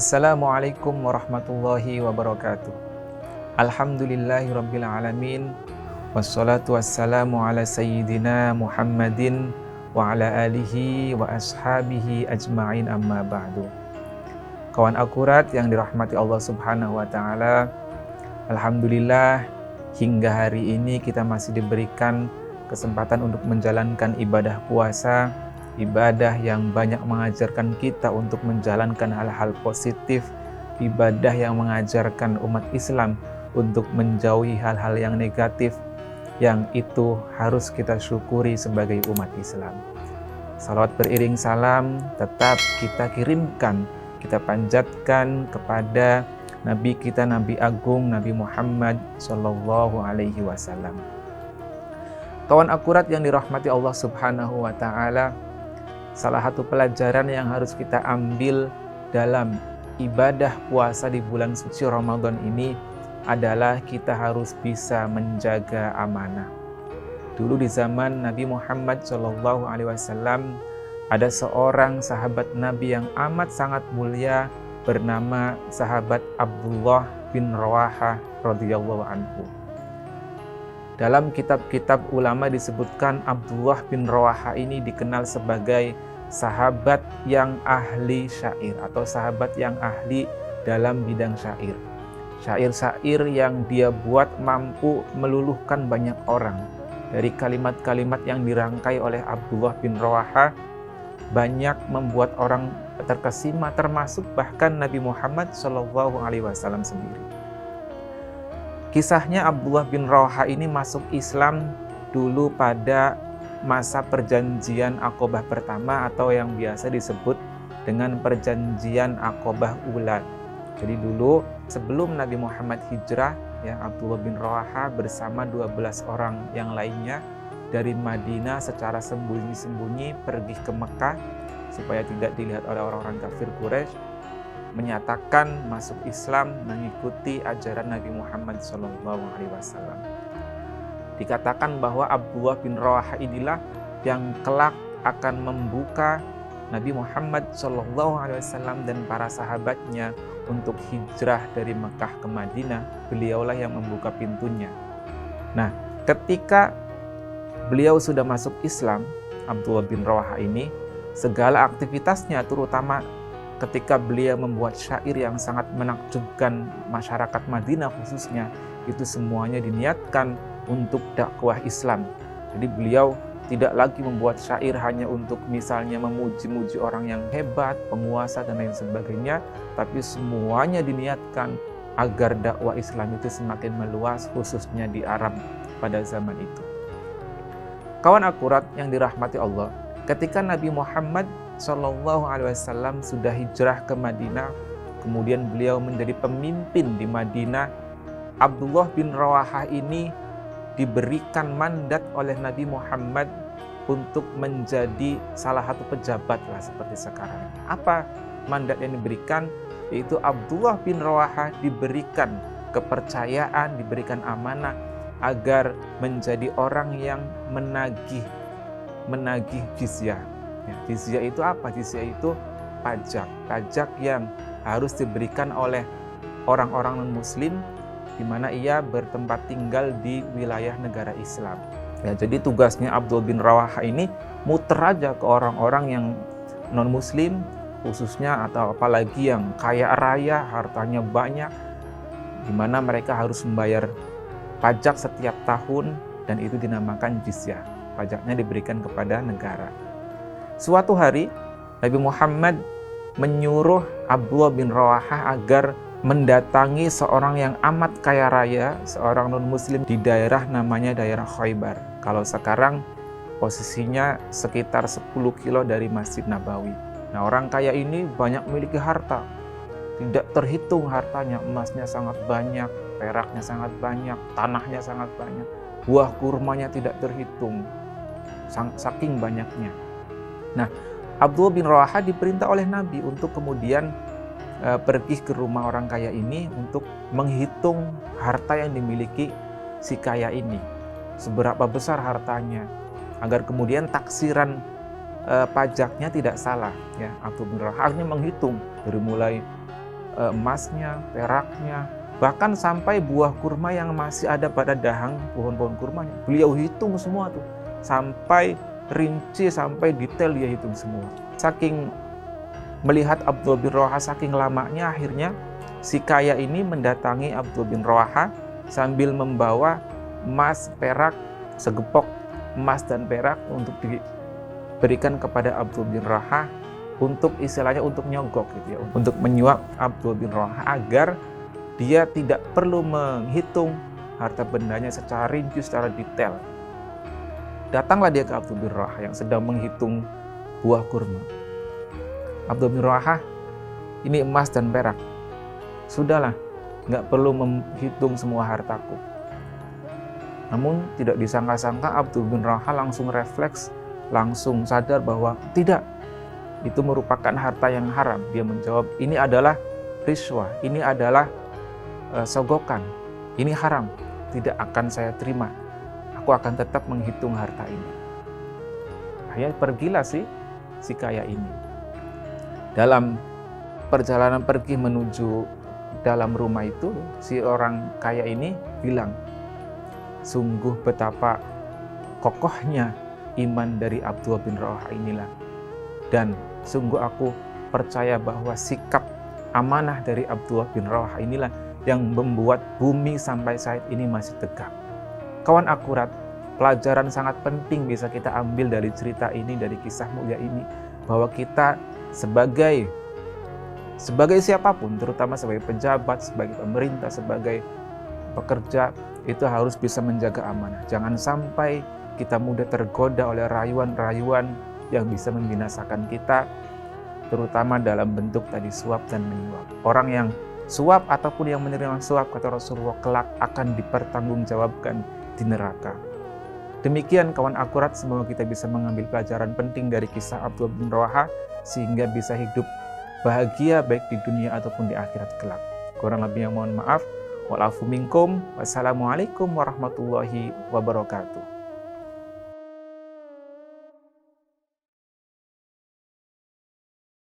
Assalamualaikum warahmatullahi wabarakatuh. Alhamdulillahirabbil alamin. Wassalatu wassalamu ala sayyidina Muhammadin wa ala alihi wa ashabihi ajma'in, amma ba'du. Kawan akurat yang dirahmati Allah Subhanahu wa taala, alhamdulillah hingga hari ini kita masih diberikan kesempatan untuk menjalankan ibadah puasa, ibadah yang banyak mengajarkan kita untuk menjalankan hal-hal positif, ibadah yang mengajarkan umat Islam untuk menjauhi hal-hal yang negatif, yang itu harus kita syukuri sebagai umat Islam. Salawat beriring salam tetap kita kirimkan, kita panjatkan kepada Nabi kita, Nabi Agung, Nabi Muhammad Sallallahu Alaihi Wasallam. Kawan akurat yang dirahmati Allah Subhanahu wa taala, salah satu pelajaran yang harus kita ambil dalam ibadah puasa di bulan suci Ramadan ini adalah kita harus bisa menjaga amanah. Dulu di zaman Nabi Muhammad SAW ada seorang sahabat Nabi yang amat sangat mulia bernama sahabat Abdullah bin Rawahah radhiyallahu anhu. Dalam kitab-kitab ulama disebutkan Abdullah bin Rawahah ini dikenal sebagai sahabat yang ahli syair atau sahabat yang ahli dalam bidang syair. Syair-syair yang dia buat mampu meluluhkan banyak orang. Dari kalimat-kalimat yang dirangkai oleh Abdullah bin Rawahah banyak membuat orang terkesima, termasuk bahkan Nabi Muhammad SAW sendiri. Kisahnya Abdullah bin Rawahah ini masuk Islam dulu pada masa perjanjian Aqobah pertama atau yang biasa disebut dengan perjanjian Aqobah Ula. Jadi dulu sebelum Nabi Muhammad hijrah, ya, Abdullah bin Rawahah bersama 12 orang yang lainnya dari Madinah secara sembunyi-sembunyi pergi ke Mekah supaya tidak dilihat oleh orang-orang kafir Quraisy, menyatakan masuk Islam, mengikuti ajaran Nabi Muhammad SAW. Dikatakan bahwa Abdullah bin Rawahah inilah yang kelak akan membuka Nabi Muhammad SAW dan para sahabatnya untuk hijrah dari Mekah ke Madinah. Beliaulah yang membuka pintunya. Nah, ketika beliau sudah masuk Islam, Abdullah bin Rawahah ini, segala aktivitasnya, terutama ketika beliau membuat syair yang sangat menakjubkan masyarakat Madinah khususnya, itu semuanya diniatkan untuk dakwah Islam. Jadi beliau tidak lagi membuat syair hanya untuk misalnya memuji-muji orang yang hebat, penguasa dan lain sebagainya, tapi semuanya diniatkan agar dakwah Islam itu semakin meluas, khususnya di Arab pada zaman itu. Kawan akurat yang dirahmati Allah, ketika Nabi Muhammad SAW sudah hijrah ke Madinah, kemudian beliau menjadi pemimpin di Madinah, Abdullah bin Rawahah ini diberikan mandat oleh Nabi Muhammad untuk menjadi salah satu pejabat lah seperti sekarang. Apa mandat yang diberikan? Yaitu Abdullah bin Rawahah diberikan kepercayaan, diberikan amanah agar menjadi orang yang menagih jizyah. Ya, jizyah itu apa? Jizyah itu pajak yang harus diberikan oleh orang-orang non-muslim di mana ia bertempat tinggal di wilayah negara Islam. Ya, jadi tugasnya Abdullah bin Rawahah ini muter aja ke orang-orang yang non-muslim khususnya, atau apalagi yang kaya raya, hartanya banyak, di mana mereka harus membayar pajak setiap tahun dan itu dinamakan jizyah. Pajaknya diberikan kepada negara. Suatu hari Nabi Muhammad menyuruh Abdullah bin Rawahah agar mendatangi seorang yang amat kaya raya, seorang non-muslim di daerah namanya daerah Khaybar. Kalau sekarang posisinya sekitar 10 kilo dari Masjid Nabawi. Nah, orang kaya ini banyak memiliki harta, tidak terhitung hartanya, emasnya sangat banyak, peraknya sangat banyak, tanahnya sangat banyak, buah kurmanya tidak terhitung, saking banyaknya. Nah, Abdullah bin Rawahah diperintah oleh Nabi untuk kemudian pergi ke rumah orang kaya ini untuk menghitung harta yang dimiliki si kaya ini, seberapa besar hartanya, agar kemudian taksiran pajaknya tidak salah. Ya, Abdullah bin Rawahah akhirnya menghitung dari mulai emasnya, peraknya, bahkan sampai buah kurma yang masih ada pada dahang pohon-pohon kurmanya. Beliau hitung semua tuh, sampai rinci, sampai detail dia hitung semua. Saking melihat Abdullah bin Rawaha, saking lamanya, akhirnya si kaya ini mendatangi Abdullah bin Rawaha sambil membawa emas, perak, segepok emas dan perak untuk diberikan kepada Abdullah bin Rawaha untuk istilahnya untuk nyogok gitu ya, untuk menyuap Abdullah bin Rawaha agar dia tidak perlu menghitung harta bendanya secara rinci, secara detail. Datanglah dia ke Abdullah bin Rawaha yang sedang menghitung buah kurma. Abdullah bin Rawaha, ini emas dan perak. Sudahlah, nggak perlu menghitung semua hartaku. Namun tidak disangka-sangka Abdullah bin Rawaha langsung refleks, langsung sadar bahwa tidak, itu merupakan harta yang haram. Dia menjawab, ini adalah riswah, ini adalah sogokan, ini haram, tidak akan saya terima. Aku akan tetap menghitung harta ini. Akhirnya pergilah si kaya ini. Dalam perjalanan pergi menuju dalam rumah itu, si orang kaya ini bilang, sungguh betapa kokohnya iman dari Abdullah bin Rawaha inilah. Dan sungguh aku percaya bahwa sikap amanah dari Abdullah bin Rawaha inilah yang membuat bumi sampai saat ini masih tegak. Kawan akurat, pelajaran sangat penting bisa kita ambil dari cerita ini, dari kisah mulia ini, bahwa kita sebagai siapapun, terutama sebagai pejabat, sebagai pemerintah, sebagai pekerja, itu harus bisa menjaga amanah. Jangan sampai kita mudah tergoda oleh rayuan-rayuan yang bisa membinasakan kita, terutama dalam bentuk tadi suap dan menyuap. Orang yang suap ataupun yang menerima suap, kata Rasulullah, kelak akan dipertanggungjawabkan di neraka. Demikian kawan akurat, semoga kita bisa mengambil pelajaran penting dari kisah Abdullah bin Rawaha sehingga bisa hidup bahagia baik di dunia ataupun di akhirat kelak. Kurang lebihnya mohon maaf. Wa'alafu minkum. Wassalamualaikum warahmatullahi wabarakatuh.